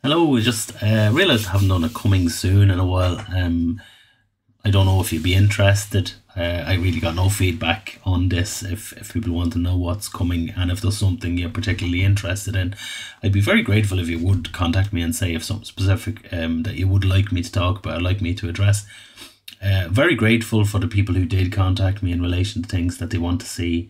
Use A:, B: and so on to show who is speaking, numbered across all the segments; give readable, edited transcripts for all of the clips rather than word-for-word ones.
A: Hello, I just realised I haven't done a coming soon in a while. I don't know if you'd be interested. I really got no feedback on this. If people want to know what's coming and if there's something you're particularly interested in, I'd be very grateful if you would contact me and say if something specific that you would like me to talk about or like me to address. Very grateful for the people who did contact me in relation to things that they want to see.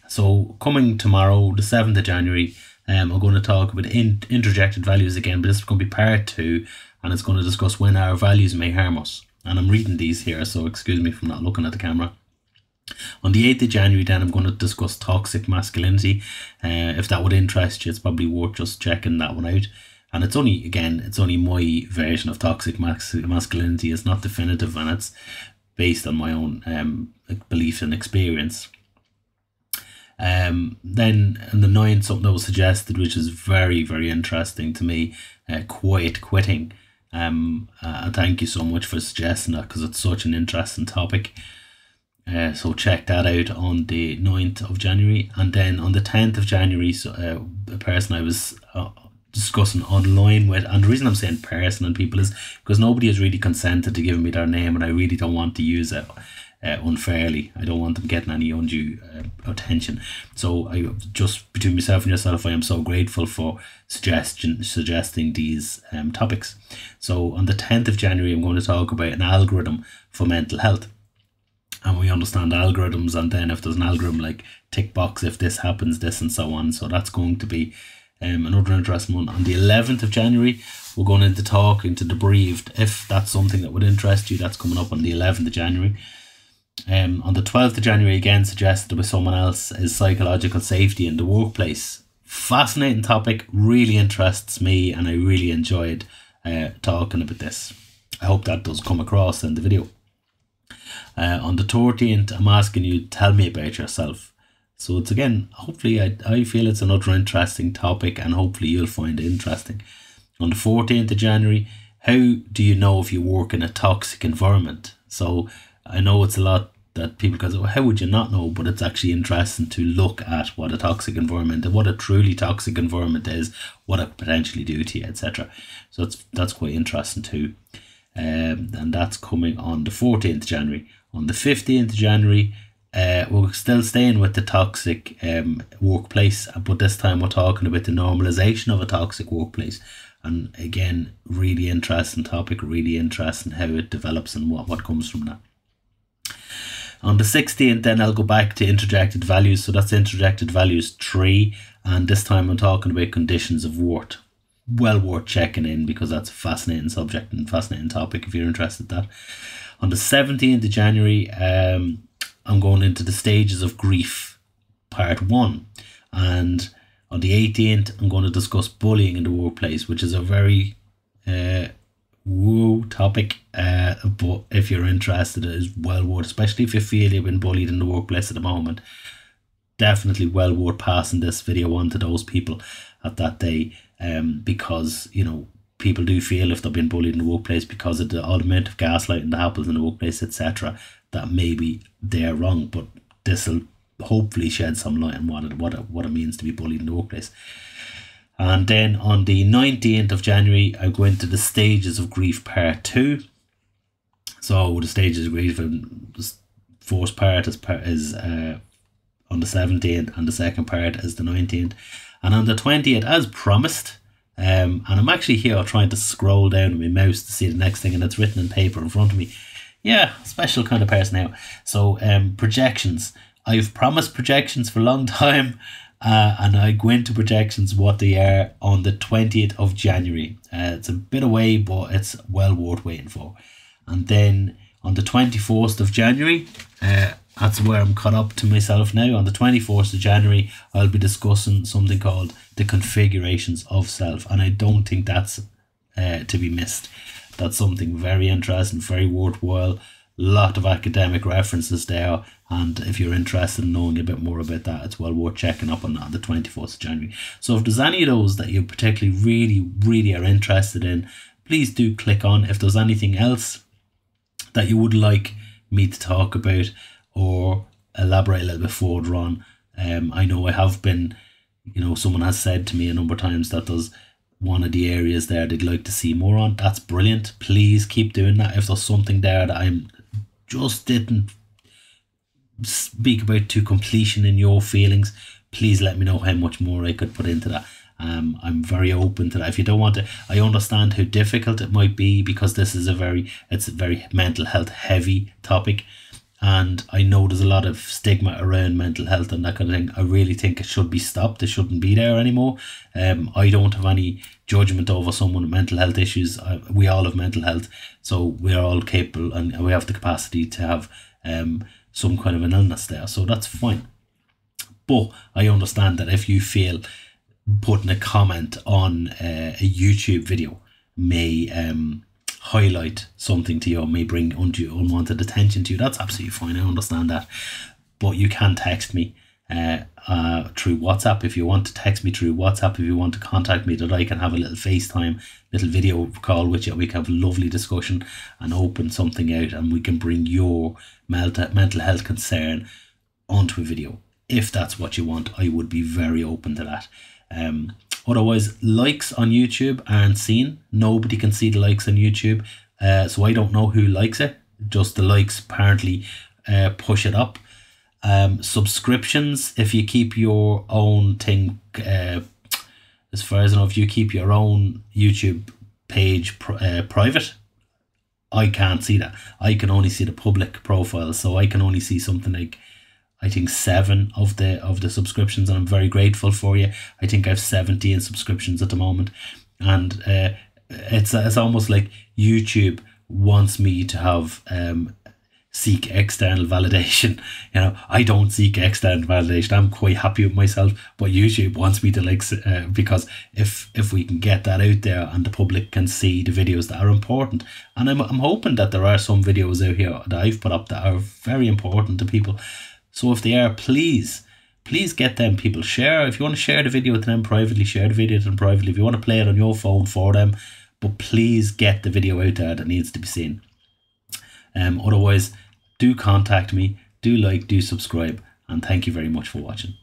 A: So coming tomorrow, the 7th of January, I'm going to talk about introjected values again, but this is going to be part 2, and it's going to discuss when our values may harm us. And I'm reading these here, so excuse me for not looking at the camera. On the 8th of January, then I'm going to discuss toxic masculinity. If that would interest you, it's probably worth just checking that one out. And it's only my version of toxic masculinity. It's not definitive, and it's based on my own beliefs and experience. Then in the 9th, something that was suggested, which is very, very interesting to me, quiet quitting. And thank you so much for suggesting that, because it's such an interesting topic. So check that out on the 9th of January. And then on the 10th of January, so a person I was discussing online with, and the reason I'm saying person and people is because nobody has really consented to giving me their name, and I really don't want to use it unfairly. I don't want them getting any undue attention. So I just, between myself and yourself, I am so grateful for suggesting these topics. So on the 10th of January, I'm going to talk about an algorithm for mental health. And we understand algorithms, and then if there's an algorithm like tick box, if this happens, this, and so on. So that's going to be another interesting one. On the 11th of January, we're going into talking to the bereaved. If that's something that would interest you, that's coming up on the 11th of January. On the 12th of January, again suggested by someone else, is psychological safety in the workplace. Fascinating topic, really interests me, and I really enjoyed talking about this. I hope that does come across in the video. On the 13th, I'm asking you to tell me about yourself. So it's again, hopefully I feel it's another interesting topic, and hopefully you'll find it interesting. On the 14th of January, how do you know if you work in a toxic environment? So I know it's a lot that people go, well, how would you not know? But it's actually interesting to look at what a toxic environment and what a truly toxic environment is, what it could potentially do to you, etc. So that's quite interesting too. And that's coming on the 14th of January. On the 15th of January, we're still staying with the toxic workplace, but this time we're talking about the normalisation of a toxic workplace. And again, really interesting topic, really interesting how it develops and what comes from that. On the 16th, then I'll go back to introjected values. So that's introjected values 3. And this time I'm talking about conditions of worth. Well worth checking in, because that's a fascinating subject and fascinating topic if you're interested in that. On the 17th of January, I'm going into the stages of grief, part 1. And on the 18th, I'm going to discuss bullying in the workplace, which is a very woo topic. But if you're interested, it is well worth, especially if you feel you've been bullied in the workplace at the moment, definitely well worth passing this video on to those people at that day. Because, you know, people do feel if they've been bullied in the workplace because of the amount of gaslighting that happens in the workplace, etc., that maybe they're wrong. But this will hopefully shed some light on what it means to be bullied in the workplace. And then on the 19th of January, I go into the stages of grief part 2. So the stages of grief, the first part is on the 17th, and the second part is the 19th. And on the 20th, as promised, and I'm actually here trying to scroll down with my mouse to see the next thing, and it's written in paper in front of me. Yeah, special kind of person now. So projections. I've promised projections for a long time, and I go into projections, what they are, on the 20th of January. It's a bit away, but it's well worth waiting for. And then on the 24th of January, that's where I'm caught up to myself now. On the 24th of January, I'll be discussing something called the configurations of self. And I don't think that's to be missed. That's something very interesting, very worthwhile. Lot of academic references there. And if you're interested in knowing a bit more about that, it's well worth checking up on that on the 24th of January. So if there's any of those that you particularly really are interested in, please do click on. If there's anything else that you would like me to talk about or elaborate a little bit further on, I know I have been, you know, someone has said to me a number of times that there's one of the areas there they'd like to see more on, that's brilliant. Please keep doing that. If there's something there that I just didn't speak about to completion in your feelings, please let me know how much more I could put into that. I'm very open to that. If you don't want to, I understand how difficult it might be, because this is it's a very mental health heavy topic, and I know there's a lot of stigma around mental health and that kind of thing. I really think it should be stopped. It shouldn't be there anymore. I don't have any judgment over someone with mental health issues. We all have mental health, so we're all capable and we have the capacity to have some kind of an illness there, so that's fine. But I understand that if you feel putting a comment on a YouTube video may highlight something to you, or may bring unwanted attention to you, that's absolutely fine. I understand that. But you can text me through WhatsApp. If you want to text me through WhatsApp, if you want to contact me, that I can have a little FaceTime, little video call with you, we can have a lovely discussion and open something out, and we can bring your mental health concern onto a video. If that's what you want, I would be very open to that. Otherwise, likes on YouTube aren't seen. Nobody can see the likes on YouTube, so I don't know who likes it. Just the likes apparently push it up. Subscriptions, if you keep your own thing, as far as I know, if you keep your own YouTube page private, I can't see that. I can only see the public profile, so I can only see something like, I think 7 of the subscriptions, and I'm very grateful for you. I think I have 17 subscriptions at the moment, and it's almost like YouTube wants me to have seek external validation. You know, I don't seek external validation. I'm quite happy with myself, but YouTube wants me to because if we can get that out there and the public can see the videos that are important, and I'm hoping that there are some videos out here that I've put up that are very important to people. So if they are, please get them. People, share. If you want to share the video to them privately, share the video to them privately. If you want to play it on your phone for them, but please get the video out there that needs to be seen. Otherwise, do contact me, do like, do subscribe, and thank you very much for watching.